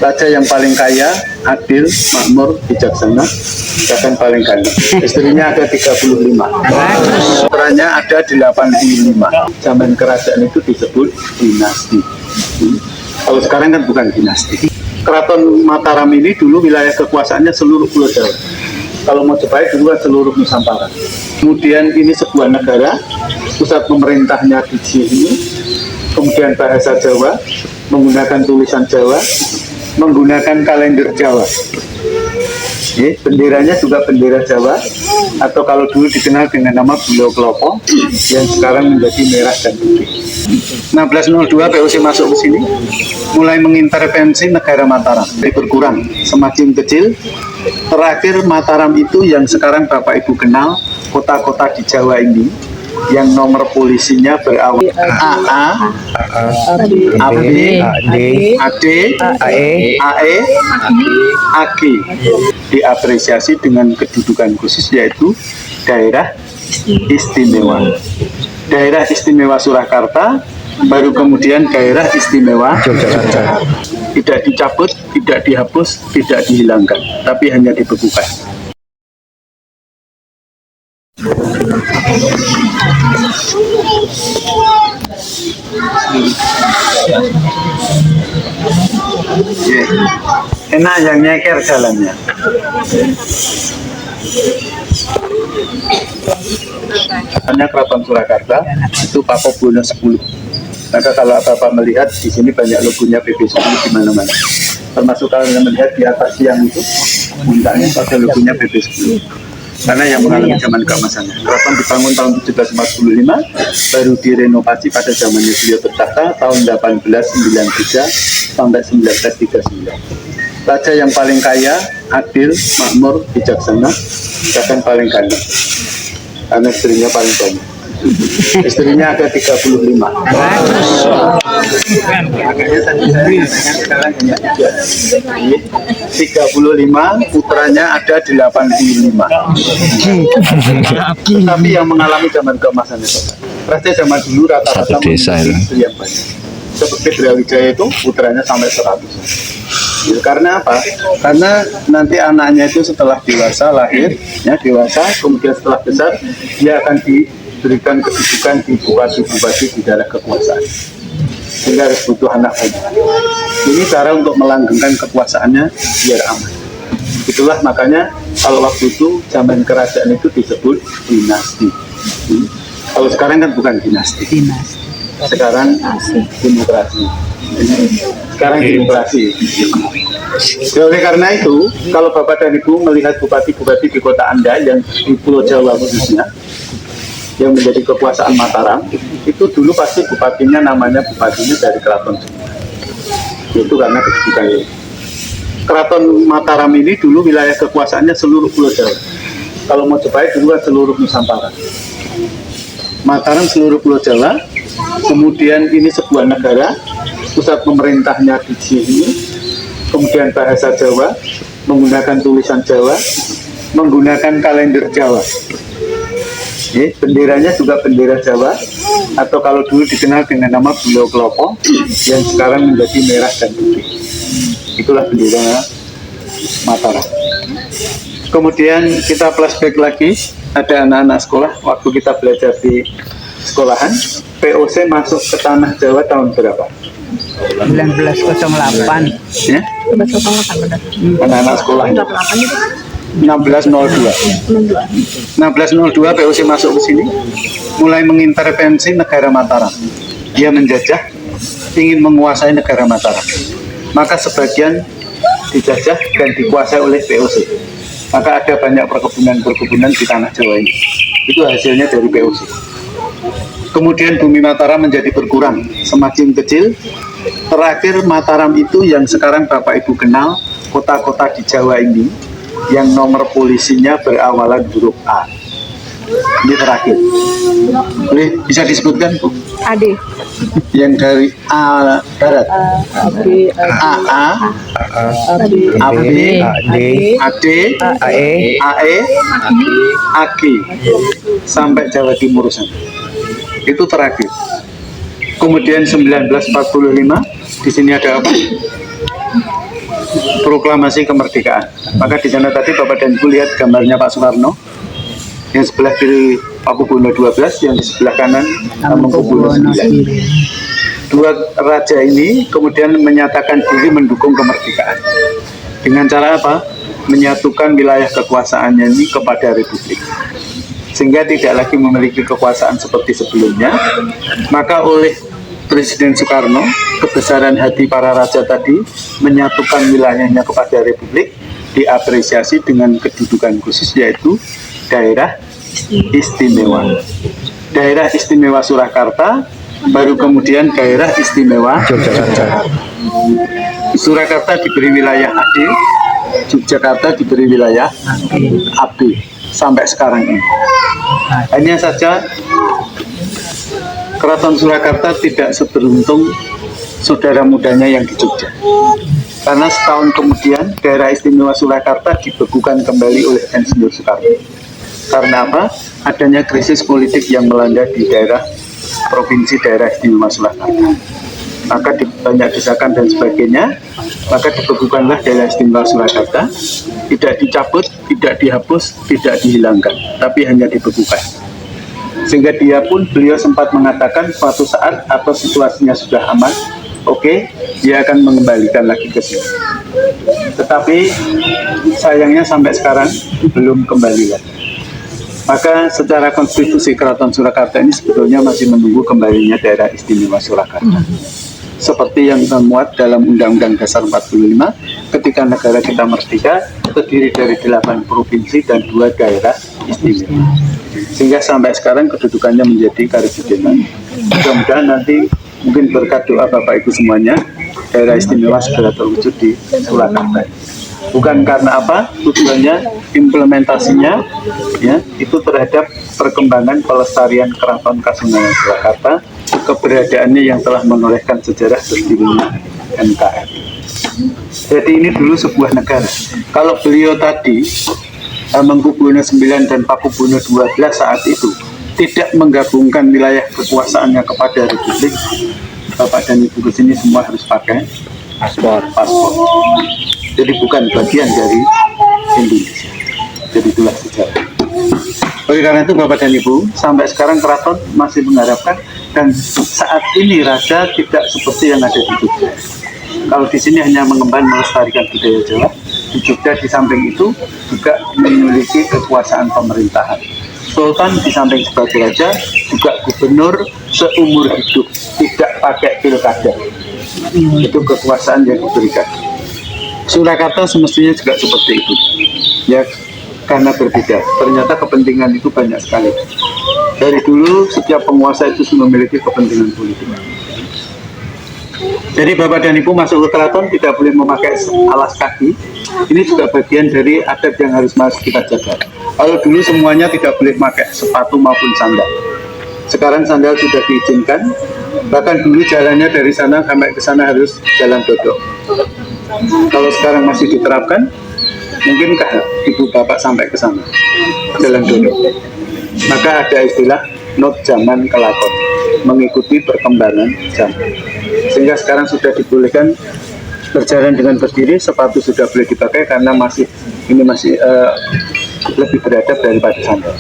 Raja yang paling kaya, adil, makmur, bijaksana, bahkan paling ganteng. Istrinya ada 35, putranya ada 85. Zaman kerajaan itu disebut dinasti. Kalau sekarang kan bukan dinasti. Keraton Mataram ini dulu wilayah kekuasaannya seluruh Pulau Jawa. Kalau Majapahit dulu kan seluruh Nusantara. Kemudian ini sebuah negara, pusat pemerintahnya di sini. Kemudian bahasa Jawa, menggunakan tulisan Jawa, menggunakan kalender Jawa. Benderanya juga bendera Jawa, atau kalau dulu dikenal dengan nama Bulau Klopo, yang sekarang menjadi merah dan putih. 1602 POC masuk ke sini, mulai mengintervensi negara Mataram, berkurang semakin kecil. Terakhir Mataram itu yang sekarang Bapak Ibu kenal, kota-kota di Jawa ini, yang nomor polisinya berawal AA, AB, AD, AE, AG, diapresiasi dengan kedudukan khusus yaitu daerah istimewa. Daerah istimewa Surakarta, baru kemudian daerah istimewa Yogyakarta. Tidak dicabut, tidak dihapus, tidak dihilangkan, tapi hanya dibekukan. Enak yang nyeker jalannya. Hanya Keraton Surakarta itu Pakubuwono 10. Maka kalau Bapak melihat di sini banyak logonya PP10 di mana-mana. Termasuk kalau Anda melihat di atas tiang itu, puncaknya ada logonya PP10. Karena yang mengalami zaman keemasannya. Keraton dibangun tahun 1745, baru direnovasi pada zamannya beliau bertahta tahun 1893 sampai 1939. Raja yang paling kaya, adil, makmur, bijaksana, bahkan paling ganteng. Karena istrinya paling banyak. Istrinya ada 35. Makanya tadi saya katakan sekarang hanya 35, putranya ada 85. Tapi yang mengalami zaman keemasannya, Raja zaman dulu rata-rata memiliki istri yang banyak. Seperti Brawijaya itu putranya sampai 100. Ya, karena apa? Karena nanti anaknya itu setelah dewasa lahir, ya dewasa, kemudian setelah besar dia akan diberikan kedudukan di bupati-bupati di daerah kekuasaan. Sehingga harus butuh anak banyak. Ini cara untuk melanggengkan kekuasaannya biar aman. Itulah makanya kalau waktu itu zaman kerajaan itu disebut dinasti. Kalau sekarang kan bukan dinasti. Sekarang demokrasi. Sekarang demokrasi. Oleh karena itu, kalau Bapak dan Ibu melihat bupati-bupati di kota Anda yang di Pulau Jawa khususnya, yang menjadi kekuasaan Mataram, itu dulu pasti bupatinya namanya bupatinya dari keraton semua. Itu karena kedudukan ini. Keraton Mataram ini dulu wilayah kekuasaannya seluruh Pulau Jawa. Kalau Majapahit dulu kan seluruh Nusantara. Mataram seluruh Pulau Jawa. Kemudian ini sebuah negara, pusat pemerintahnya di sini. Kemudian bahasa Jawa, menggunakan tulisan Jawa, menggunakan kalender Jawa. Benderanya juga bendera Jawa, atau kalau dulu dikenal dengan nama Bulau Klopo, yang sekarang menjadi merah dan putih. Itulah bendera Mataram. Kemudian kita flashback lagi, ada anak-anak sekolah, waktu kita belajar di sekolahan, POC masuk ke tanah Jawa tahun berapa? 1908. Ya? 1908 anak-anak sekolah 1602 POC masuk ke sini, mulai mengintervensi negara Mataram. Dia menjajah, ingin menguasai negara Mataram. Maka sebagian dijajah dan dikuasai oleh POC. Maka ada banyak perkebunan-perkebunan di tanah Jawa ini. Itu hasilnya dari POC. Kemudian bumi Mataram menjadi berkurang, semakin kecil. Terakhir Mataram itu yang sekarang Bapak Ibu kenal, kota-kota di Jawa ini, yang nomor polisinya berawalan huruf A. Ini terakhir. Boleh bisa disebutkan, Bu? AD. Yang dari A barat. AA, AB, AD, AE, AG, sampai Jawa Timur sana. Itu terakhir. Kemudian 1945, di sini ada apa? proklamasi kemerdekaan. Maka di sana tadi Bapak dan Ibu lihat gambarnya Pak Soekarno, yang sebelah kiri Pakubuwono 12, yang di sebelah kanan Pakubuwono 9. Dua raja ini kemudian menyatakan diri mendukung kemerdekaan. Dengan cara apa? Menyatukan wilayah kekuasaannya ini kepada republik. Sehingga tidak lagi memiliki kekuasaan seperti sebelumnya. Maka oleh Presiden Soekarno, kebesaran hati para raja tadi menyatukan wilayahnya kepada republik diapresiasi dengan kedudukan khusus, yaitu daerah istimewa. Daerah istimewa Surakarta, baru kemudian daerah istimewa Yogyakarta. Surakarta diberi wilayah AD, Yogyakarta diberi wilayah AB sampai sekarang ini. Hanya saja Keraton Surakarta tidak seberuntung saudara mudanya yang di Jogja. Karena setahun kemudian daerah istimewa Surakarta dibekukan kembali oleh Insinyur Soekarno. Karena apa? Adanya krisis politik yang melanda di daerah provinsi daerah istimewa Surakarta. Maka banyak desakan dan sebagainya, maka dibekukanlah daerah istimewa Surakarta. Tidak dicabut, tidak dihapus, tidak dihilangkan, tapi hanya dibekukan. Sehingga beliau sempat mengatakan suatu saat atau situasinya sudah aman, oke, dia akan mengembalikan lagi ke sini. Tetapi sayangnya sampai sekarang belum kembali lagi. Maka secara konstitusi Keraton Surakarta ini sebetulnya masih menunggu kembalinya daerah istimewa Surakarta. Seperti yang termuat dalam Undang-Undang Dasar 45, ketika negara kita merdeka, terdiri dari 8 provinsi dan 2 daerah istimewa. Sehingga sampai sekarang kedudukannya menjadi karesidenan. Mudah-mudahan nanti mungkin berkat doa Bapak Ibu semuanya, daerah istimewa segera terwujud di Surakarta. Bukan karena apa, tujuannya implementasinya ya itu terhadap perkembangan pelestarian Keraton Kasunanan Surakarta, keberadaannya yang telah menorehkan sejarah berdirinya NKRI. Jadi ini dulu sebuah negara. Kalau beliau tadi Mangkubuwono 9 dan Pakubuwono 12 saat itu tidak menggabungkan wilayah kekuasaannya kepada republik, Bapak dan Ibu ke sini semua harus pakai paspor. Jadi bukan bagian dari Indonesia. Jadi itulah sejarah. Oleh karena itu Bapak dan Ibu, sampai sekarang keraton masih mengharapkan, dan saat ini raja tidak seperti yang ada di Jogja. Kalau di sini hanya mengemban melestarikan budaya Jawa, di Jogja di samping itu juga memiliki kekuasaan pemerintahan. Sultan di samping sebagai raja juga gubernur seumur hidup, tidak pakai pilkada. Itu kekuasaan yang diberikan. Surakarta semestinya juga seperti itu. Ya, karena berbeda. Ternyata kepentingan itu banyak sekali. Dari dulu setiap penguasa itu memiliki kepentingan politik. Jadi Bapak dan Ibu masuk ke keraton tidak boleh memakai alas kaki. Ini juga bagian dari adat yang harus kita jaga. Kalau dulu semuanya tidak boleh pakai sepatu maupun sandal. Sekarang sandal sudah diizinkan. Bahkan dulu jalannya dari sana sampai ke sana harus jalan dodok. Kalau sekarang masih diterapkan, mungkinkah Ibu Bapak sampai ke sana jalan dodok? Maka ada istilah not zaman kelakon, mengikuti perkembangan zaman. Sehingga sekarang sudah dibolehkan berjalan dengan berdiri, sepatu sudah boleh dipakai karena masih lebih beradab daripada sandal.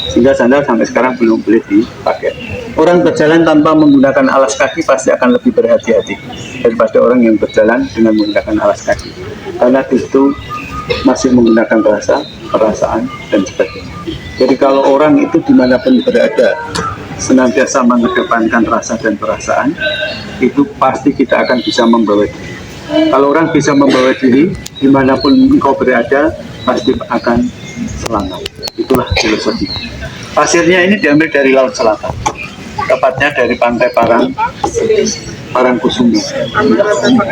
Sehingga sandal sampai sekarang belum boleh dipakai. Orang berjalan tanpa menggunakan alas kaki pasti akan lebih berhati-hati daripada orang yang berjalan dengan menggunakan alas kaki. Karena itu masih menggunakan rasa, perasaan, dan sebagainya. Jadi kalau orang itu dimanapun berada, senantiasa mengedepankan rasa dan perasaan, itu pasti kita akan bisa membawa diri. Kalau orang bisa membawa diri, dimanapun engkau berada, pasti akan selamat. Itulah filosofi. Pasirnya ini diambil dari Laut Selatan, tepatnya dari pantai Parangkusumo.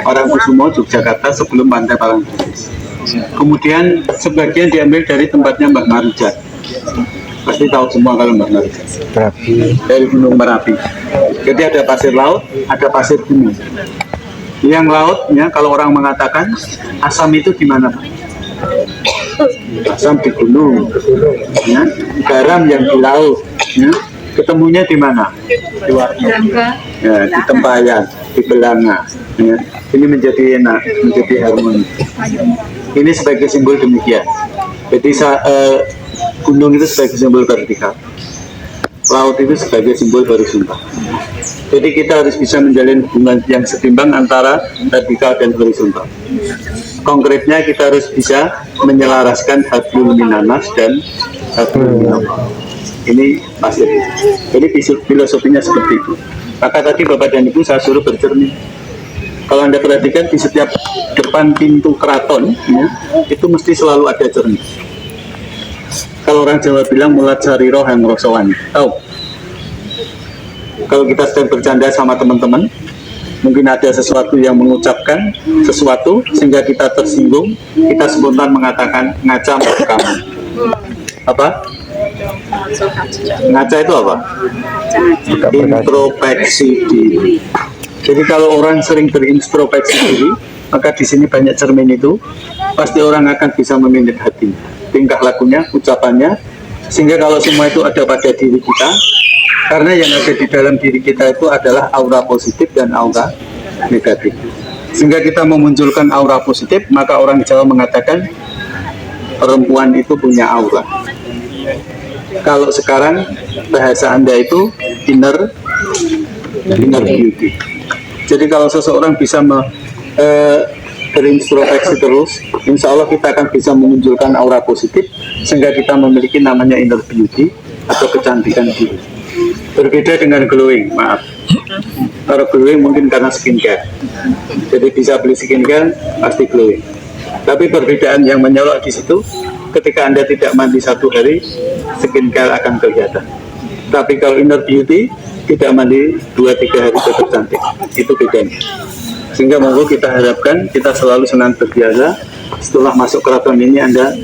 Parangkusumo, Yogyakarta sebelum pantai Parangkusumo. Kemudian sebagian diambil dari tempatnya Mbah Marujan. Pasti tahu semua kalau Mbah Marujan. Dari Gunung Merapi. Jadi ada pasir laut, ada pasir gunung. Yang lautnya kalau orang mengatakan asam itu di mana? Asam di gunung, ya. Garam yang di laut, ya. Ketemunya di mana? Di warteg. Ya, di tempayan, di belanga. Ya. Ini menjadi enak, menjadi harmoni. Ini sebagai simbol demikian. Jadi gunung itu sebagai simbol vertikal, laut itu sebagai simbol horizontal. Jadi kita harus bisa menjalin hubungan yang setimbang antara vertikal dan horizontal. Konkretnya kita harus bisa menyelaraskan hablum minanas dan hablum minallah. Ini pasti. Jadi filosofinya seperti itu. Maka tadi Bapak dan Ibu saya suruh bercermin. Kalau Anda perhatikan di setiap depan pintu keraton, ya, itu mesti selalu ada cermin. Kalau orang Jawa bilang mulat sariro hang rosowani. Tahu? Kalau kita sedang bercanda sama teman-teman, mungkin ada sesuatu yang mengucapkan sesuatu sehingga kita tersinggung, kita spontan mengatakan ngaca menurut kamu. Apa? Ngaca itu apa? Introspeksi diri. Jadi kalau orang sering berintrospeksi diri, maka di sini banyak cermin itu, pasti orang akan bisa memilih hati, tingkah lakunya, ucapannya, sehingga kalau semua itu ada pada diri kita, karena yang ada di dalam diri kita itu adalah aura positif dan aura negatif. Sehingga kita memunculkan aura positif, maka orang Jawa mengatakan perempuan itu punya aura. Kalau sekarang bahasa Anda itu inner beauty. Jadi kalau seseorang bisa berintrospeksi terus, insya Allah kita akan bisa memunculkan aura positif sehingga kita memiliki namanya inner beauty atau kecantikan diri. Berbeda dengan glowing, maaf. Kalau glowing mungkin karena skincare. Jadi bisa beli skincare pasti glowing. Tapi perbedaan yang menyolok di situ, ketika Anda tidak mandi 1 hari, skincare akan kelihatan. Tapi kalau inner beauty, tidak mandi 2-3 hari tetap cantik. Itu bedanya. Sehingga monggo kita harapkan kita selalu senang terbiasa. Setelah masuk keraton ini Anda